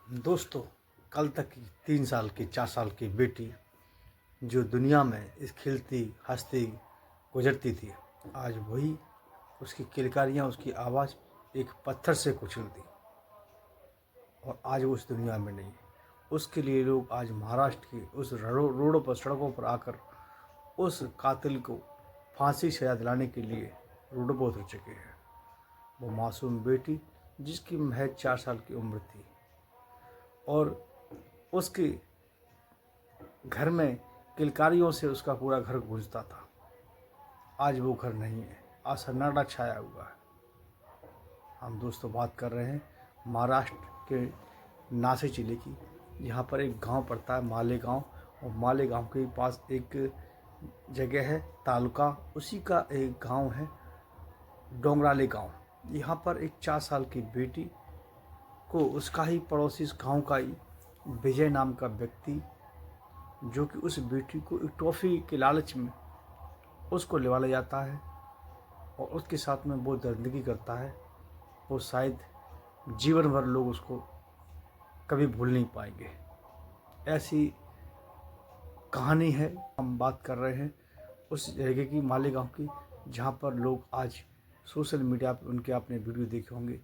दोस्तों, कल तक की 3 साल की 4 साल की बेटी जो दुनिया में इस खिलती हंसती गुजरती थी, आज वही उसकी किलकारियाँ, उसकी आवाज़ एक पत्थर से कुचल दी और आज वो उस दुनिया में नहीं है। उसके लिए लोग आज महाराष्ट्र की उस रोडों पर, सड़कों पर आकर उस कातिल को फांसी सजा दिलाने के लिए रोडों पर उतर चुके हैं। वो मासूम बेटी जिसकी महज 4 साल की उम्र थी और उसके घर में किलकारियों से उसका पूरा घर गूंजता था, आज वो घर नहीं है। आज सन्नाटा छाया हुआ है। हम दोस्तों बात कर रहे हैं महाराष्ट्र के नासिक जिले की, यहाँ पर एक गांव पड़ता है मालेगांव, और मालेगांव के पास एक जगह है तालुका, उसी का एक गांव है डोंगराले गांव। यहाँ पर एक 4 साल की बेटी को उसका ही पड़ोसी, इस गाँव का ही विजय नाम का व्यक्ति, जो कि उस बेटी को एक टॉफ़ी के लालच में उसको लिवा ले जाता है और उसके साथ में वो दरिंदगी करता है। वो शायद जीवन भर लोग उसको कभी भूल नहीं पाएंगे। ऐसी कहानी है। हम बात कर रहे हैं उस जगह की, मालेगांव की, जहाँ पर लोग आज सोशल मीडिया पर उनके आपने वीडियो देखे होंगे,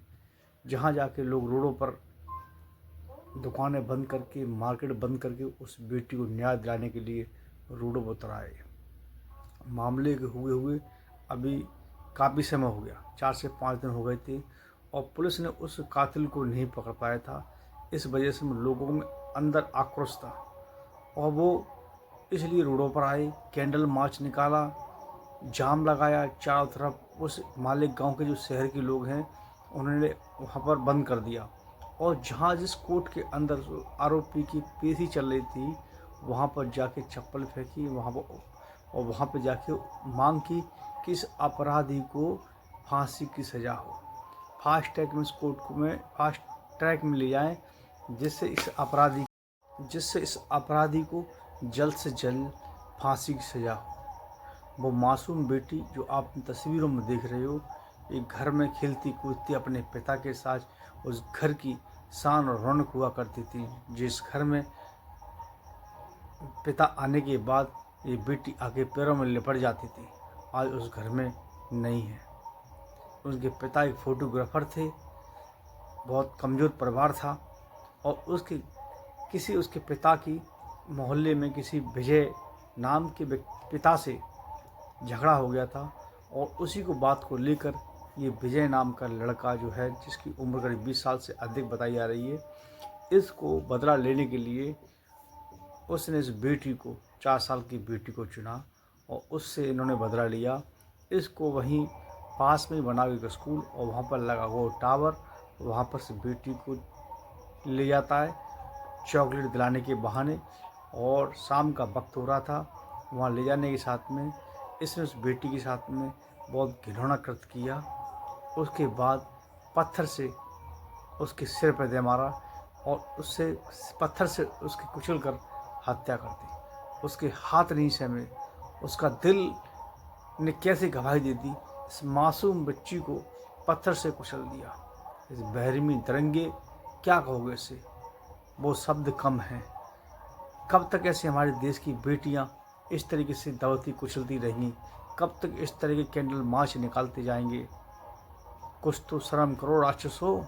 जहाँ जाके लोग रोडों पर दुकानें बंद करके, मार्केट बंद करके उस बेटी को न्याय दिलाने के लिए रोडों पर उतर आए। मामले के हुए अभी काफ़ी समय हो गया, 4 से 5 दिन हो गए थे और पुलिस ने उस कातिल को नहीं पकड़ पाया था। इस वजह से लोगों में अंदर आक्रोश था और वो इसलिए रोडों पर आए, कैंडल मार्च निकाला, जाम लगाया चारों तरफ। उस मालिक गांव के जो शहर के लोग हैं उन्होंने वहाँ पर बंद कर दिया और जहाँ जिस कोर्ट के अंदर आरोपी की पेशी चल रही थी वहाँ पर जाके चप्पल फेंकी, वहाँ पर जाके मांग की कि इस अपराधी को फांसी की सज़ा हो, फास्ट ट्रैक में इस कोर्ट में फास्ट ट्रैक में ले जाएं, जिससे इस अपराधी को जल्द से जल्द फांसी की सज़ा हो। वो मासूम बेटी जो आप तस्वीरों में देख रहे हो, एक घर में खेलती कूदती अपने पिता के साथ उस घर की शान और रौनक हुआ करती थी। जिस घर में पिता आने के बाद ये बेटी आगे पैरों में लिपट जाती थी, आज उस घर में नहीं है। उनके पिता एक फोटोग्राफर थे, बहुत कमज़ोर परिवार था और उसके पिता की मोहल्ले में किसी विजय नाम के पिता से झगड़ा हो गया था और उसी को बात को लेकर ये विजय नाम का लड़का जो है, जिसकी उम्र करीब 20 साल से अधिक बताई जा रही है, इसको बदला लेने के लिए उसने इस बेटी को, 4 साल की बेटी को चुना और उससे इन्होंने बदला लिया। इसको वहीं पास में बना एक स्कूल और वहाँ पर लगा वो टावर, वहाँ पर से बेटी को ले जाता है चॉकलेट दिलाने के बहाने, और शाम का वक्त हो रहा था। वहाँ ले जाने के साथ में इसने उस बेटी के साथ में बहुत घिनौना कृत्य किया। उसके बाद पत्थर से उसके सिर पर दे मारा और उससे पत्थर से उसकी कुचल कर हत्या कर दी। उसके हाथ नहीं सहमे, उसका दिल ने कैसे गवाही दे दी। इस मासूम बच्ची को पत्थर से कुचल दिया। इस बहरमी दरंगे, क्या कहोगे इसे, वो शब्द कम हैं। कब तक ऐसे हमारे देश की बेटियां इस तरीके से दबती कुचलती रहेंगी? कब तक इस तरह के कैंडल मार्च निकालते जाएंगे? कुछ तो शर्म करो राक्षसों।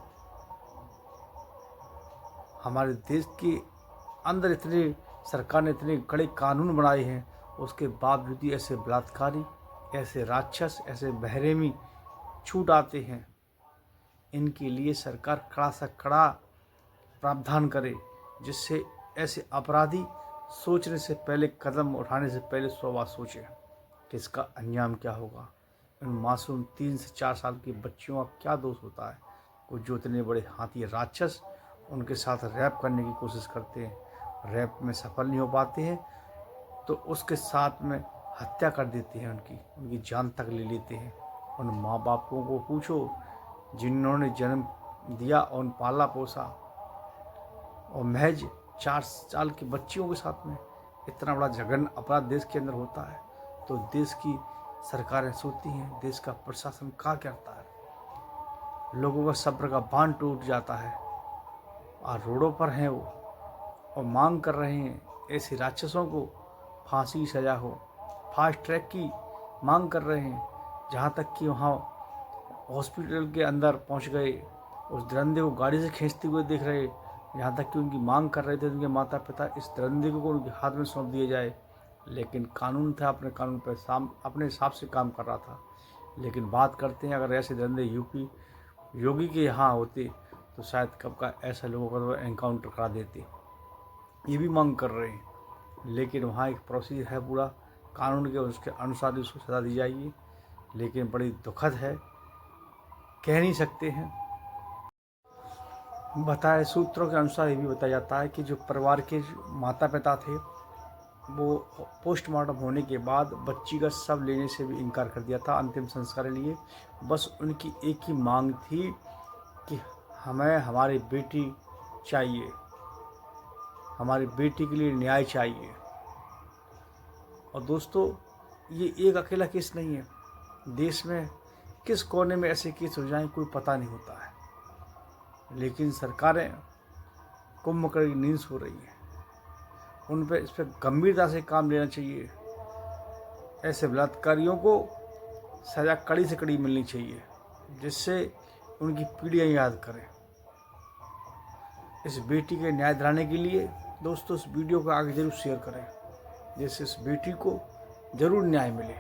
हमारे देश के अंदर सरकार ने इतने कड़े कानून बनाए हैं, उसके बावजूद भी ऐसे बलात्कारी, ऐसे राक्षस, ऐसे बहरेमी छूट आते हैं। इनके लिए सरकार कड़ा सा कड़ा प्रावधान करे, जिससे ऐसे अपराधी सोचने से पहले, कदम उठाने से पहले 100 बार सोचें कि इसका अंजाम क्या होगा। इन मासूम 3 से 4 साल की बच्चियों का क्या दोष होता है? कुछ जो इतने बड़े हाथी राक्षस उनके साथ रैप करने की कोशिश करते हैं, रैप में सफल नहीं हो पाते हैं तो उसके साथ में हत्या कर देते हैं, उनकी जान तक ले लेते हैं। उन माँ बापों को पूछो जिन्होंने जन्म दिया और पाला पोसा, और महज 4 साल की बच्चियों के साथ में इतना बड़ा जघन्य अपराध देश के अंदर होता है, तो देश की सरकारें सोचती हैं, देश का प्रशासन क्या करता है? लोगों का सब्र का बांध टूट जाता है आज रोडों पर हैं वो और मांग कर रहे हैं ऐसे राक्षसों को फांसी की सज़ा हो, फास्ट ट्रैक की मांग कर रहे हैं। जहाँ तक कि वहाँ हॉस्पिटल के अंदर पहुँच गए, उस दरिंदे को गाड़ी से खींचते हुए देख रहे, यहाँ तक कि उनकी मांग कर रहे थे उनके माता पिता इस दरिंदे को उनके हाथ में सौंप दिया जाए। लेकिन कानून था, अपने कानून पर अपने हिसाब से काम कर रहा था। लेकिन बात करते हैं, अगर ऐसे दरिंदे यूपी योगी के यहाँ होते तो शायद कब का ऐसा लोगों का तो एनकाउंटर करा देते। ये भी मांग कर रहे हैं, लेकिन वहाँ एक प्रोसीजर है पूरा कानून के, उसके अनुसार उसको सज़ा दी जाएगी। लेकिन बड़ी दुखद है, कह नहीं सकते हैं। बताए सूत्रों के अनुसार ये भी बताया जाता है कि जो परिवार के माता पिता थे वो पोस्टमार्टम होने के बाद बच्ची का शव लेने से भी इनकार कर दिया था अंतिम संस्कार के लिए। बस उनकी एक ही मांग थी कि हमें हमारी बेटी चाहिए, हमारी बेटी के लिए न्याय चाहिए। और दोस्तों, ये एक अकेला केस नहीं है, देश में किस कोने में ऐसे केस हो जाएं कोई पता नहीं होता है। लेकिन सरकारें कुंभकर्ण की नींद सो रही है, उन पर इस पर गंभीरता से काम लेना चाहिए। ऐसे बलात्कारियों को सज़ा कड़ी से कड़ी मिलनी चाहिए, जिससे उनकी पीढ़ियाँ याद करें। इस बेटी के न्याय दिलाने के लिए दोस्तों इस वीडियो को आगे जरूर शेयर करें, जिससे इस बेटी को ज़रूर न्याय मिले।